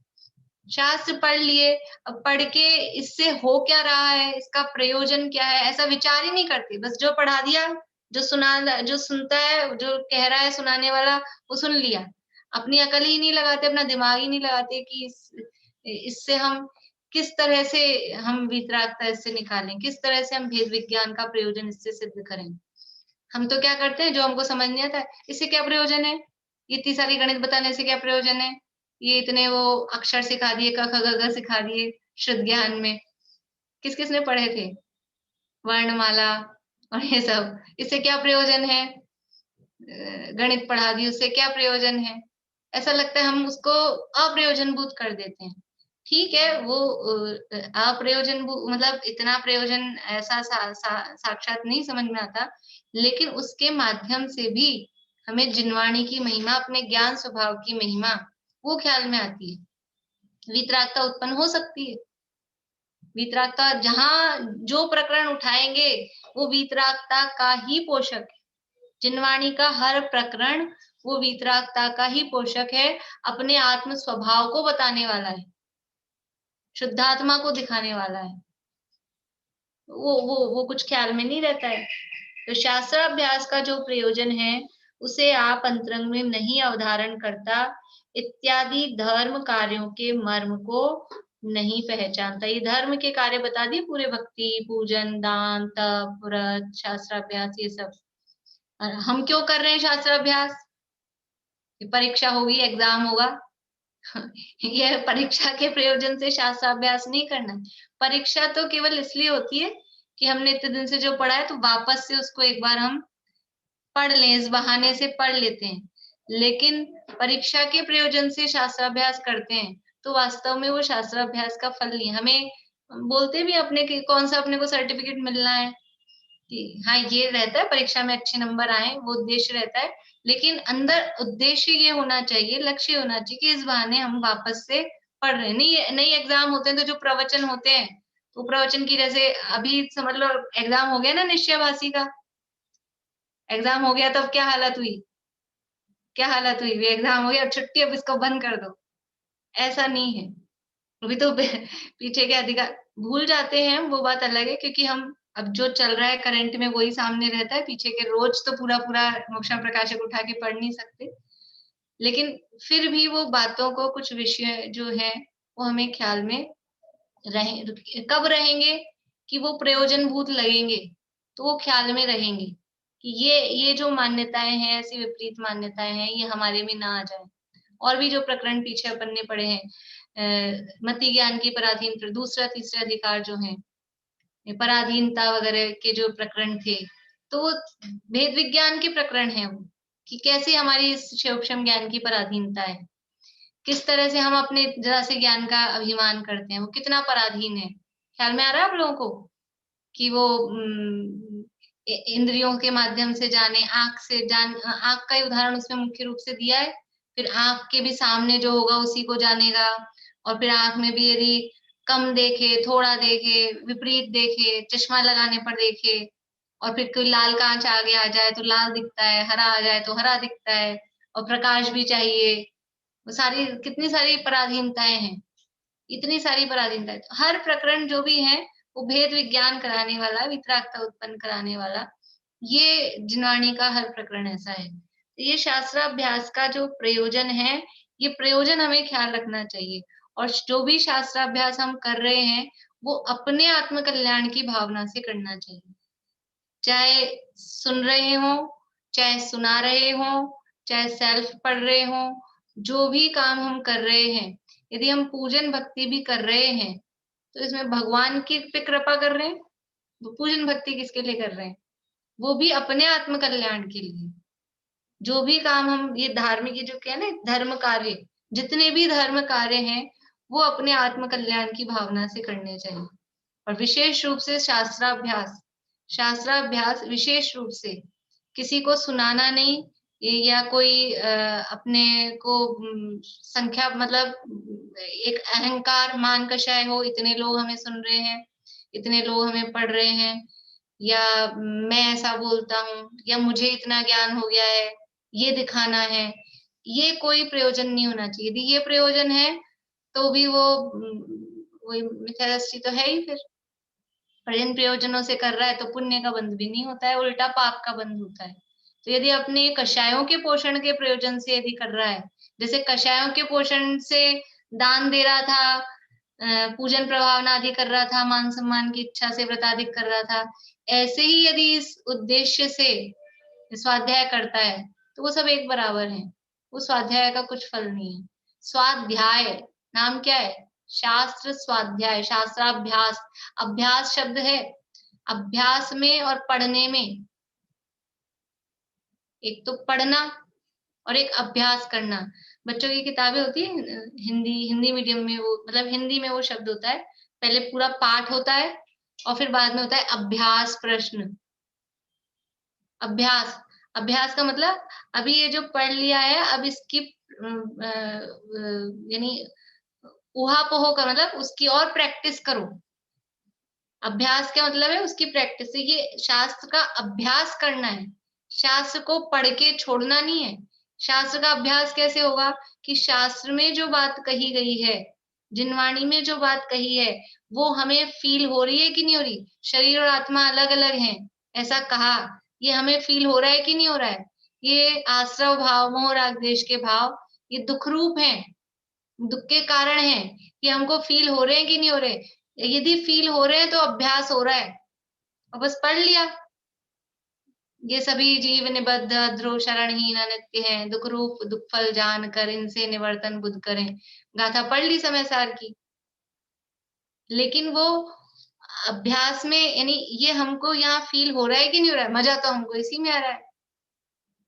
शास्त्र पढ़ लिए, अब पढ़ के इससे हो क्या रहा है, इसका प्रयोजन क्या है, ऐसा विचार ही नहीं करते। बस जो पढ़ा दिया, जो सुनता है, जो कह रहा है सुनाने वाला, वो सुन लिया, अपनी अकल ही नहीं लगाते, अपना दिमाग ही नहीं लगाते कि इससे हम किस तरह से हम वीतरागता इससे निकालें, किस तरह से हम भेद विज्ञान का प्रयोजन इससे सिद्ध करें। हम तो क्या करते हैं, जो हमको समझ नहीं आता है, इससे क्या प्रयोजन है, ये इतनी सारी गणित बताने से क्या प्रयोजन है, ये इतने वो अक्षर सिखा दिए, क ख ग घ सिखा दिए शुद्ध ज्ञान में, किस किसने पढ़े थे वर्णमाला और ये सब, इससे क्या प्रयोजन है, गणित पढ़ा दी उससे क्या प्रयोजन है। ऐसा लगता है हम उसको अप्रयोजनभूत कर देते हैं। ठीक है, वो अप्रयोजन मतलब इतना प्रयोजन ऐसा साक्षात नहीं समझ में आता, लेकिन उसके माध्यम से भी हमें जिनवाणी की महिमा, अपने ज्ञान स्वभाव की महिमा वो ख्याल में आती है। वीतरागता उत्पन्न हो सकती है। वीतरागता जहां जो प्रकरण उठाएंगे वो वीतरागता का ही पोषक है। जिनवाणी का हर प्रकरण वो वीतरागता का ही पोषक है, अपने आत्म स्वभाव को बताने वाला है, शुद्धात्मा को दिखाने वाला है। वो कुछ ख्याल में नहीं रहता है। तो शास्त्र अभ्यास का जो प्रयोजन है उसे आप अंतरंग में नहीं अवधारण करता, इत्यादि धर्म कार्यों के मर्म को नहीं पहचानता। ये धर्म के कार्य बता दिए पूरे, भक्ति, पूजन, दान, तप, व्रत, शास्त्राभ्यास, ये सब। और हम क्यों कर रहे हैं शास्त्राभ्यास? परीक्षा होगी, एग्जाम होगा। यह परीक्षा के प्रयोजन से शास्त्राभ्यास नहीं करना। परीक्षा तो केवल इसलिए होती है कि हमने इतने दिन से जो पढ़ा है तो वापस से उसको एक बार हम पढ़ लें, इस बहाने से पढ़ लेते हैं। लेकिन परीक्षा के प्रयोजन से शास्त्राभ्यास करते हैं तो वास्तव में वो शास्त्राभ्यास का फल नहीं। हमें बोलते भी अपने कि कौन सा अपने को सर्टिफिकेट मिलना है कि हाँ ये रहता है, परीक्षा में अच्छे नंबर आए, वो उद्देश्य रहता है। लेकिन अंदर उद्देश्य ये होना चाहिए, लक्ष्य होना चाहिए कि इस बहाने हम वापस से पढ़ रहे हैं। नहीं एग्जाम होते हैं तो जो प्रवचन होते हैं तो प्रवचन की, जैसे अभी समझ लो एग्जाम हो गया ना निश्चयभाषी का, एग्जाम हो गया तो अब क्या हालत हुई, क्या हालत हुई? एग्जाम हो गया, अब छुट्टी, अब इसको बंद कर दो। ऐसा नहीं है। अभी तो पीछे के अधिकार भूल जाते हैं, वो बात अलग है, क्योंकि हम अब जो चल रहा है करंट में वही सामने रहता है। पीछे के रोज तो पूरा पूरा मोक्षम प्रकाशक उठा के पढ़ नहीं सकते, लेकिन फिर भी वो बातों को, कुछ विषय जो है वो हमें ख्याल में कब रहेंगे कि वो प्रयोजनभूत लगेंगे, तो वो ख्याल में रहेंगे कि ये जो मान्यताएं हैं, ऐसी विपरीत मान्यताएं हैं, ये हमारे में ना आ जाए। और भी जो प्रकरण पीछे अपन ने पढ़े हैं, मति ज्ञान की पराधीन, दूसरा तीसरा अधिकार जो है, पराधीनता वगैरह के जो प्रकरण थे, तो वो भेद विज्ञान के प्रकरण है वो, कि कैसे हमारी इस सूक्ष्म ज्ञान की पराधीनता है, किस तरह से हम अपने जरा से ज्ञान का अभिमान करते हैं, वो कितना पराधीन है। ख्याल में आ रहा है आप लोगों को कि वो इंद्रियों के माध्यम से जाने, आंख से जान, आंख का ही उदाहरण उसमें मुख्य रूप से दिया है। फिर आंख के भी सामने जो होगा उसी को जानेगा, और फिर आंख में भी यदि कम देखे, थोड़ा देखे, विपरीत देखे, चश्मा लगाने पर देखे, और फिर कोई लाल कांच आगे आ जाए तो लाल दिखता है, हरा आ जाए तो हरा दिखता है, और प्रकाश भी चाहिए। वो सारी कितनी सारी पराधीनताएं हैं, इतनी सारी पराधीनताएं। हर प्रकरण जो भी है वो भेद विज्ञान कराने वाला, वितरागता उत्पन्न कराने वाला, ये जिनवाणी का हर प्रकरण ऐसा है। तो ये शास्त्राभ्यास का जो प्रयोजन है, ये प्रयोजन हमें ख्याल रखना चाहिए। और जो भी शास्त्राभ्यास हम कर रहे हैं वो अपने आत्म कल्याण की भावना से करना चाहिए। चाहे सुन रहे हो, चाहे सुना रहे हो, चाहे सेल्फ पढ़ रहे हो, जो भी काम हम कर रहे हैं, यदि हम पूजन भक्ति भी कर रहे हैं तो इसमें भगवान की पे कृपा कर रहे हैं। तो पूजन भक्ति किसके लिए कर रहे हैं? वो भी अपने आत्म कल्याण के लिए। जो भी काम हम, ये धार्मिक, ये जो क्या है ना, धर्म कार्य, जितने भी धर्म कार्य हैं वो अपने आत्म कल्याण की भावना से करने चाहिए। और विशेष रूप से शास्त्राभ्यास, शास्त्राभ्यास विशेष रूप से किसी को सुनाना नहीं, या कोई अपने को संख्या, मतलब एक अहंकार मान कषाय हो, इतने लोग हमें सुन रहे हैं, इतने लोग हमें पढ़ रहे हैं, या मैं ऐसा बोलता हूँ, या मुझे इतना ज्ञान हो गया है, ये दिखाना है। ये कोई प्रयोजन नहीं होना चाहिए। यदि ये प्रयोजन है तो भी वो वही मिथ्या दृष्टि तो है ही। फिर पर इन प्रयोजनों से कर रहा है तो पुण्य का बंध भी नहीं होता है, उल्टा पाप का बंध होता है। तो यदि अपने कषायों के पोषण के प्रयोजन से यदि कर रहा है, जैसे कषायों के पोषण से दान दे रहा था, पूजन प्रभावना आदि कर रहा था, मान सम्मान की इच्छा से व्रताधिक कर रहा था, ऐसे ही यदि इस उद्देश्य से स्वाध्याय करता है तो वो सब एक बराबर है। वो स्वाध्याय का कुछ फल नहीं है। स्वाध्याय नाम क्या है? शास्त्र स्वाध्याय, शास्त्राभ्यास। अभ्यास शब्द है, अभ्यास में और पढ़ने में, एक तो पढ़ना और एक अभ्यास करना। बच्चों की किताबें होती है हिंदी मीडियम में, वो मतलब हिंदी में वो शब्द होता है, पहले पूरा पाठ होता है और फिर बाद में होता है अभ्यास प्रश्न। अभ्यास, अभ्यास का मतलब अभी ये जो पढ़ लिया है, अब इसकी यानी उहापोह का मतलब उसकी और प्रैक्टिस करो। अभ्यास का मतलब है उसकी प्रैक्टिस। ये शास्त्र का अभ्यास करना है, शास्त्र को पढ़ के छोड़ना नहीं है। शास्त्र का अभ्यास कैसे होगा कि शास्त्र में जो बात कही गई है, जिनवाणी में जो बात कही है, वो हमें फील हो रही है कि नहीं हो रही? शरीर और आत्मा अलग अलग हैं, ऐसा कहा, ये हमें फील हो रहा है कि नहीं हो रहा है? ये आश्रव भाव, मोह राग द्वेष के भाव, ये दुख रूप हैं, दुख के कारण हैं कि हमको फील हो रहे हैं कि नहीं हो रहे। यदि फील हो रहे हैं तो अभ्यास हो रहा है, और बस पढ़ लिया। ये सभी जीव निबद्ध ध्रुव शरणहीन नित्य हैं, दुख रूप दुख फल जान कर इनसे निवर्तन बुद्ध करें। गाथा पढ़ ली समय सार की, लेकिन वो अभ्यास में, यानी ये हमको यहाँ फील हो रहा है कि नहीं हो रहा है, मजा तो हमको इसी में आ रहा है,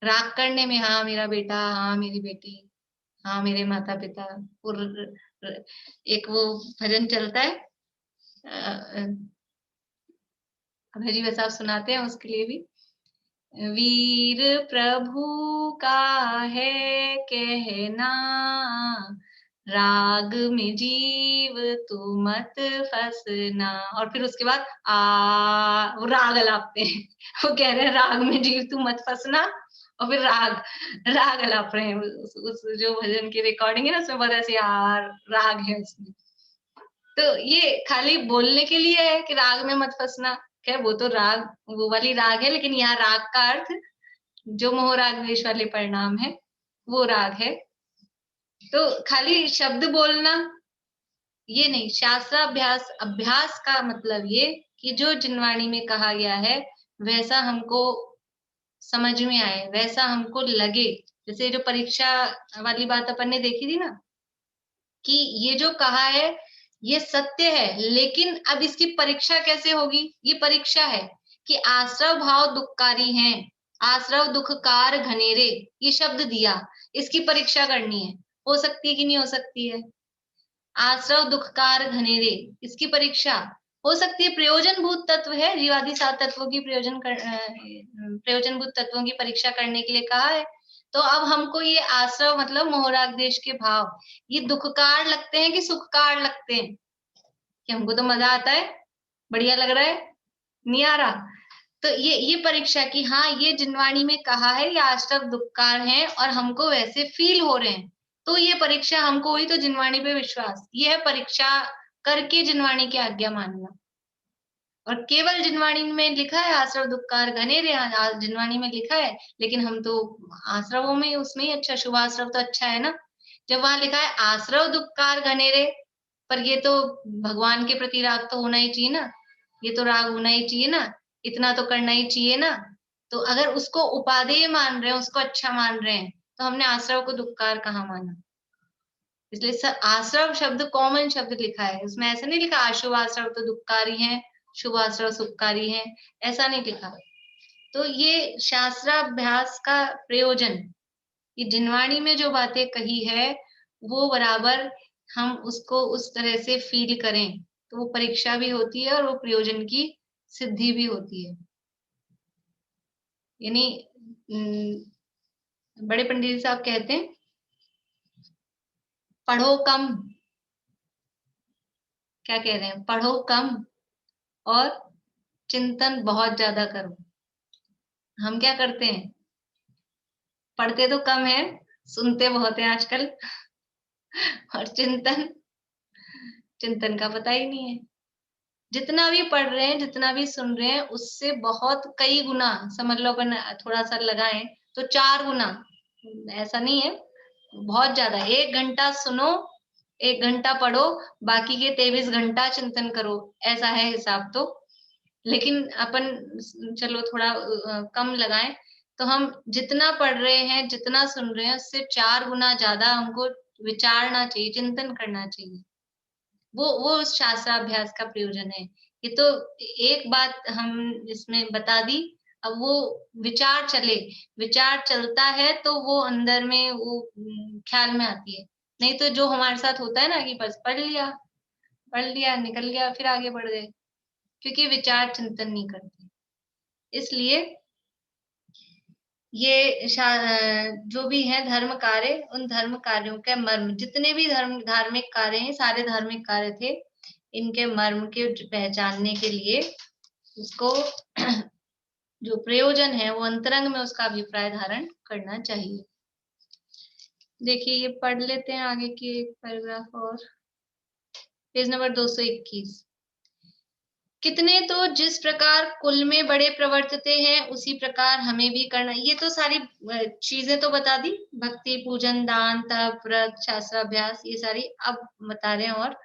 राग करने में। हाँ मेरा बेटा, हाँ मेरी बेटी, हाँ मेरे माता पिता। और एक वो भजन चलता है, अभय जी वैसा सुनाते हैं, उसके लिए भी। वीर प्रभु का है कहना, राग में जीव तू मत फंसना। और फिर उसके बाद वो राग अलापते हैं। वो कह रहे हैं राग में जीव तू मत फंसना, और फिर राग अलाप रहे हैं। उस जो भजन की रिकॉर्डिंग है ना, उसमें बहुत ऐसे राग है उसमें। तो ये खाली बोलने के लिए है कि राग में मत फंसना। क्या वो तो राग, वो वाली राग है, लेकिन यहाँ राग का अर्थ जो मोह राग द्वेष वाले परिणाम है, वो राग है। तो खाली शब्द बोलना ये नहीं, शास्त्राभ्यास, अभ्यास का मतलब ये कि जो जिनवाणी में कहा गया है वैसा हमको समझ में आए, वैसा हमको लगे। जैसे जो परीक्षा वाली बात अपन ने देखी थी ना, कि ये जो कहा है ये सत्य है, लेकिन अब इसकी परीक्षा कैसे होगी। ये परीक्षा है कि आश्रव भाव दुखकारी हैं, आश्रव दुखकार घनेरे, ये शब्द दिया, इसकी परीक्षा करनी है। हो सकती है कि नहीं हो सकती है। आश्रव दुखकार घनेरे, इसकी परीक्षा हो सकती है। प्रयोजनभूत तत्व है, जीवादि 7 तत्वों की प्रयोजनभूत तत्वों की परीक्षा करने के लिए कहा है। तो अब हमको ये आश्रव मतलब मोह राग द्वेष के भाव, ये दुखकार लगते हैं कि सुखकार लगते हैं, कि हमको तो मजा आता है, बढ़िया लग रहा है, नहीं आ रहा। तो ये परीक्षा की, हाँ ये जिनवाणी में कहा है ये आश्रव दुखकार हैं और हमको वैसे फील हो रहे हैं, तो ये परीक्षा हमको हुई। तो जिनवाणी पे विश्वास, ये है परीक्षा करके जिनवाणी की आज्ञा मानना। और केवल जिनवाणी में लिखा है आश्रव दुखकार घनेरे, जिनवाणी में लिखा है, लेकिन हम तो आश्रवों में उसमें ही अच्छा, शुभाश्रव तो अच्छा है ना। जब वहां लिखा है आश्रव दुखकार घनेरे, पर ये तो भगवान के प्रति राग तो होना ही चाहिए ना, ये तो राग होना ही चाहिए ना, इतना तो करना ही चाहिए ना। तो अगर उसको उपादेय मान रहे हैं, उसको अच्छा मान रहे हैं, तो हमने आश्रव को दुखकार कहाँ माना। इसलिए आश्रव शब्द कॉमन शब्द लिखा है, उसमें ऐसा नहीं लिखा अशुभ आश्रव तो दुखकारी है, शुभ आश्रव सुखकारी है, ऐसा नहीं लिखा। तो ये शास्त्राभ्यास का प्रयोजन, ये जिनवाणी में जो बातें कही है वो बराबर हम उसको उस तरह से फील करें, तो वो परीक्षा भी होती है और वो प्रयोजन की सिद्धि भी होती है। यानी बड़े पंडित साहब कहते हैं पढ़ो कम, क्या कह रहे हैं, पढ़ो कम और चिंतन बहुत ज्यादा करो। हम क्या करते हैं, पढ़ते तो कम है, सुनते बहुत है आजकल, और चिंतन का पता ही नहीं है। जितना भी पढ़ रहे हैं, जितना भी सुन रहे हैं, उससे बहुत कई गुना, समझ लो अपन थोड़ा सा लगाएं तो 4 गुना, ऐसा नहीं है, बहुत ज्यादा। 1 घंटा सुनो, 1 घंटा पढ़ो, बाकी के 23 घंटा चिंतन करो, ऐसा है हिसाब तो। लेकिन अपन चलो थोड़ा कम लगाएं, तो हम जितना पढ़ रहे हैं, जितना सुन रहे हैं, उससे 4 गुना ज्यादा हमको विचारना चाहिए, चिंतन करना चाहिए। वो शास्त्राभ्यास का प्रयोजन है। ये तो एक बात हम इसमें बता दी, अब वो विचार चले, विचार चलता है तो वो अंदर में वो ख्याल में आती है। नहीं तो जो हमारे साथ होता है ना कि बस पढ़ लिया निकल गया, फिर आगे बढ़ गए, क्योंकि विचार चिंतन नहीं करते। इसलिए ये जो भी है धर्म कार्य, उन धर्म कार्यों के मर्म, जितने भी धार्मिक कार्य हैं, सारे धार्मिक कार्य थे, इनके मर्म के पहचानने के लिए उसको जो प्रयोजन है वो अंतरंग में उसका अभिप्राय धारण करना चाहिए। देखिए ये पढ़ लेते हैं आगे की एक पैराग्राफ और, पेज नंबर 221। कितने तो जिस प्रकार कुल में बड़े प्रवर्तते हैं उसी प्रकार हमें भी करना। ये तो सारी चीजें तो बता दी, भक्ति, पूजन, दान, तप, व्रत, शास्त्राभ्यास, ये सारी। अब बता रहे हैं और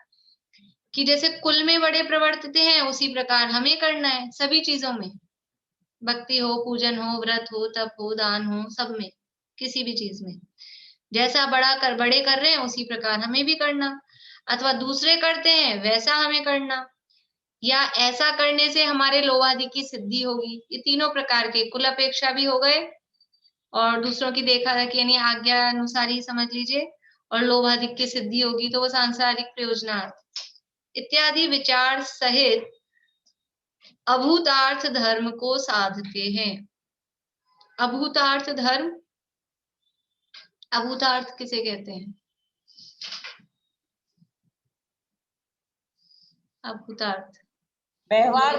कि जैसे कुल में बड़े प्रवर्तते हैं उसी प्रकार हमें करना है सभी चीजों में, भक्ति हो, पूजन हो, व्रत हो, तप हो, दान हो, सब में, किसी भी चीज में जैसा बड़े कर रहे हैं उसी प्रकार हमें भी करना, अथवा दूसरे करते हैं वैसा हमें करना, या ऐसा करने से हमारे लोभ आदि की सिद्धि होगी। ये तीनों प्रकार के कुल अपेक्षा भी हो गए, और दूसरों की देखा देखी यानी आज्ञा अनुसार ही समझ लीजिए, और लोभ आदि की सिद्धि होगी तो वो सांसारिक प्रयोजनार्थ इत्यादि विचार सहित अभूतार्थ धर्म को साधते हैं। अभूतार्थ धर्म, अभूतार्थ किसे कहते हैं? अभूतार्थ व्यवहार,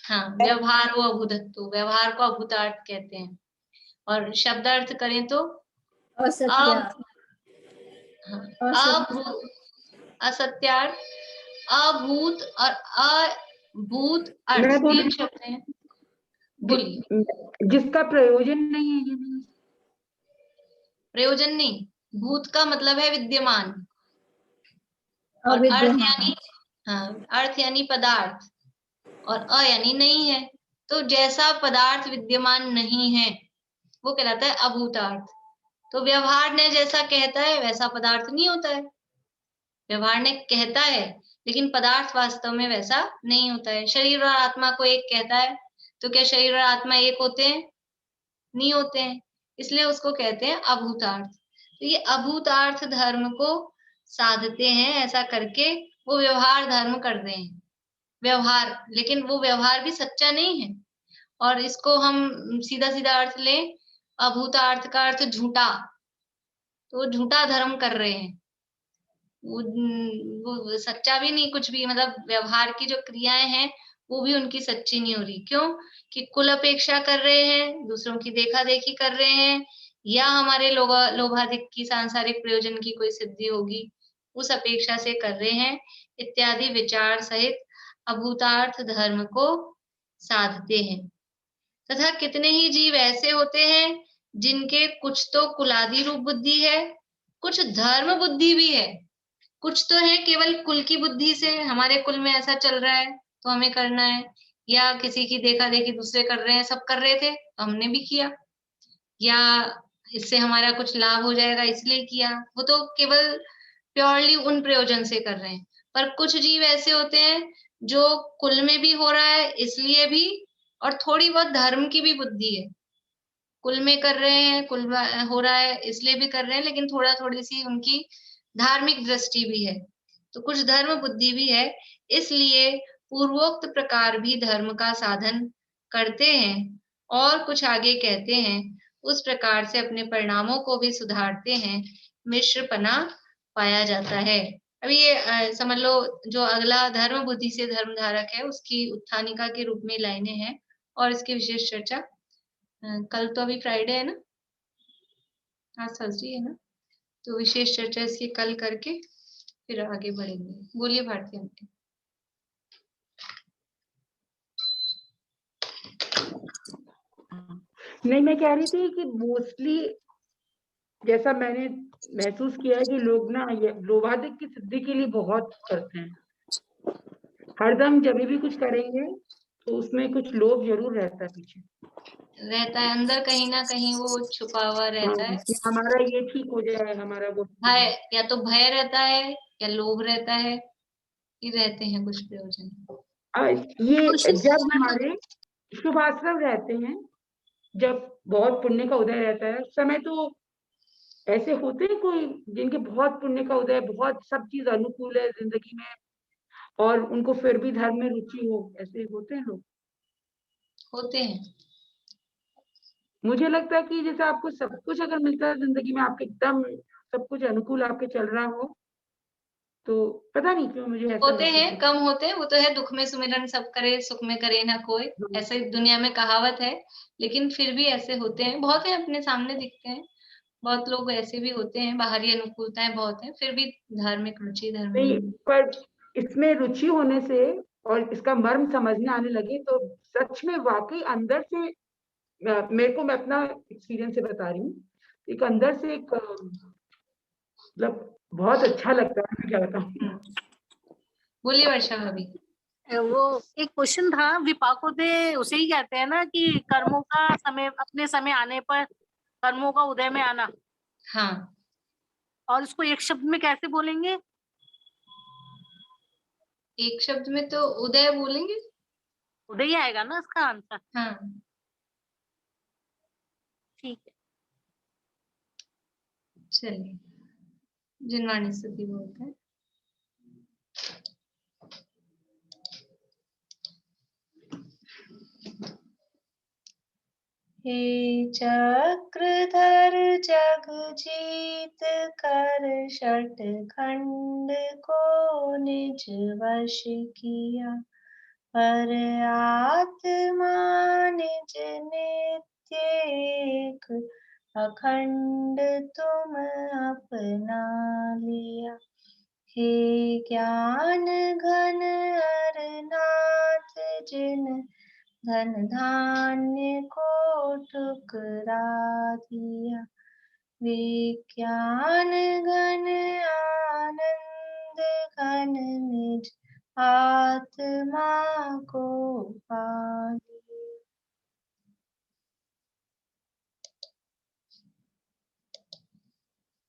हाँ, व्यवहार हो अभूतत्व, व्यवहार को अभूतार्थ कहते हैं। और शब्दार्थ करें तो असत्यार्थ, असत्यार्थ, अभूत और अभूत अर्थ, तीन शब्द हैं। बोलिए। जिसका प्रयोजन नहीं है, ये नहीं। प्रयोजन नहीं, भूत का मतलब है विद्यमान, और अर्थ यानी, हाँ, अर्थ यानी पदार्थ, और अ यानी नहीं है। तो जैसा पदार्थ विद्यमान नहीं है वो कहलाता है अभूतार्थ। तो व्यवहार ने जैसा कहता है वैसा पदार्थ नहीं होता है। व्यवहार ने कहता है लेकिन पदार्थ वास्तव में वैसा नहीं होता है। शरीर और आत्मा को एक कहता है, तो क्या शरीर और आत्मा एक होते हैं? नहीं होते हैं, इसलिए उसको कहते हैं अभूतार्थ। तो ये अभूतार्थ धर्म को साधते हैं, ऐसा करके वो व्यवहार धर्म कर रहे हैं। व्यवहार, लेकिन वो व्यवहार भी सच्चा नहीं है। और इसको हम सीधा सीधा अर्थ लें, अभूतार्थ का अर्थ झूठा, तो झूठा धर्म कर रहे हैं। वो सच्चा भी नहीं कुछ भी, मतलब व्यवहार की जो क्रियाएं हैं वो भी उनकी सच्ची नहीं हो रही। क्यों? कि कुल अपेक्षा कर रहे हैं, दूसरों की देखा देखी कर रहे हैं, या हमारे लोभाधिक की सांसारिक प्रयोजन की कोई सिद्धि होगी उस अपेक्षा से कर रहे हैं, इत्यादि विचार सहित अभूतार्थ धर्म को साधते हैं। तथा कितने ही जीव ऐसे होते हैं जिनके कुछ तो कुलादि रूप बुद्धि है, कुछ धर्म बुद्धि भी है। कुछ तो है केवल कुल की बुद्धि से, हमारे कुल में ऐसा चल रहा है तो हमें करना है, या किसी की देखा देखी दूसरे कर रहे हैं, सब कर रहे थे तो हमने भी किया, या इससे हमारा कुछ लाभ हो जाएगा इसलिए किया। वो तो केवल प्योरली उन प्रयोजन से कर रहे हैं। पर कुछ जीव ऐसे होते हैं जो कुल में भी हो रहा है इसलिए भी, और थोड़ी बहुत धर्म की भी बुद्धि है। कुल में कर रहे हैं, कुल हो रहा है इसलिए भी कर रहे हैं, लेकिन थोड़ी सी उनकी धार्मिक दृष्टि भी है, तो कुछ धर्म बुद्धि भी है, इसलिए पूर्वोक्त प्रकार भी धर्म का साधन करते हैं। और कुछ आगे कहते हैं, उस प्रकार से अपने परिणामों को भी सुधारते हैं, मिश्रपना पाया जाता है। अभी ये समझ लो, जो अगला धर्म बुद्धि से धर्म धारक है उसकी उत्थानिका के रूप में लाइनें हैं, और इसकी विशेष चर्चा कल तो अभी फ्राइडे है ना, आज थर्सडे है ना, तो विशेष चर्चा इसकी कल करके फिर आगे बढ़ेंगे। बोलिए भारती आंटी। नहीं, मैं कह रही थी कि मोस्टली जैसा मैंने महसूस किया है कि लोग ना ये लोभाधिक की सिद्धि के लिए बहुत करते हैं। हरदम जब भी कुछ करेंगे तो उसमें कुछ लोभ जरूर रहता है, पीछे रहता है, अंदर कहीं ना कहीं वो छुपा हुआ रहता है। कि हमारा ये ठीक हो जाए, हमारा वो भय, या तो भय रहता है या लोभ रहता है, ये रहते हैं कुछ प्रयोजन। ये जब हमारे शुभ आश्रम रहते हैं, जब बहुत पुण्य का उदय रहता है, उस समय तो ऐसे होते हैं कोई जिनके बहुत पुण्य का उदय, बहुत सब चीज अनुकूल है जिंदगी में, और उनको फिर भी धर्म में रुचि हो, ऐसे होते हैं लोग, होते हैं। मुझे लगता है कि जैसे आपको सब कुछ अगर मिलता है जिंदगी में, आपके एकदम सब कुछ अनुकूल आपके चल रहा हो, तो पता नहीं क्यों मुझे ऐसा होते हैं, कम होते हैं, वो तो है, दुख में सुमिरन सब करे, सुख में करे ना कोई, ऐसे दुनिया में कहावत है। लेकिन फिर भी ऐसे होते हैं, बहुत है, अपने सामने दिखते हैं, बहुत लोग ऐसे भी होते हैं, बाहरी अनुकूलताएं बहुत है, फिर भी धार्मिक रुचि धर्म नहीं, पर इसमें रुचि होने से और इसका मर्म समझने आने लगे तो सच में वाकई अंदर से मेरे को, मैं अपना एक्सपीरियंस से बता रही हूँ, एक अंदर से एक मतलब बहुत अच्छा लगता है, मैं क्या बताऊँ। बोलिए वर्षा भाभी। वो एक क्वेश्चन था, विपाकोदय उसे ही कहते हैं ना कि कर्मों का समय, अपने समय आने पर कर्मों का उदय में आना। हाँ, और उसको एक शब्द में कैसे बोलेंगे? एक शब्द में तो उदय बोलेंगे। उदय ही आएगा ना इसका आंसर। हाँ, ठीक है। चलिए, जिनवाणी स्तुति बोलते हैं। हे चक्रधर जग जीत कर षट खंड को निज वश किया, पर आत्मा निज नित्य एक अखंड तुम अपना लिया। हे ज्ञान घन अरनाथ जिन धन धान्य को ठुकरा दिया, विज्ञान घन आनंद घन निज आत्मा को पा लिया।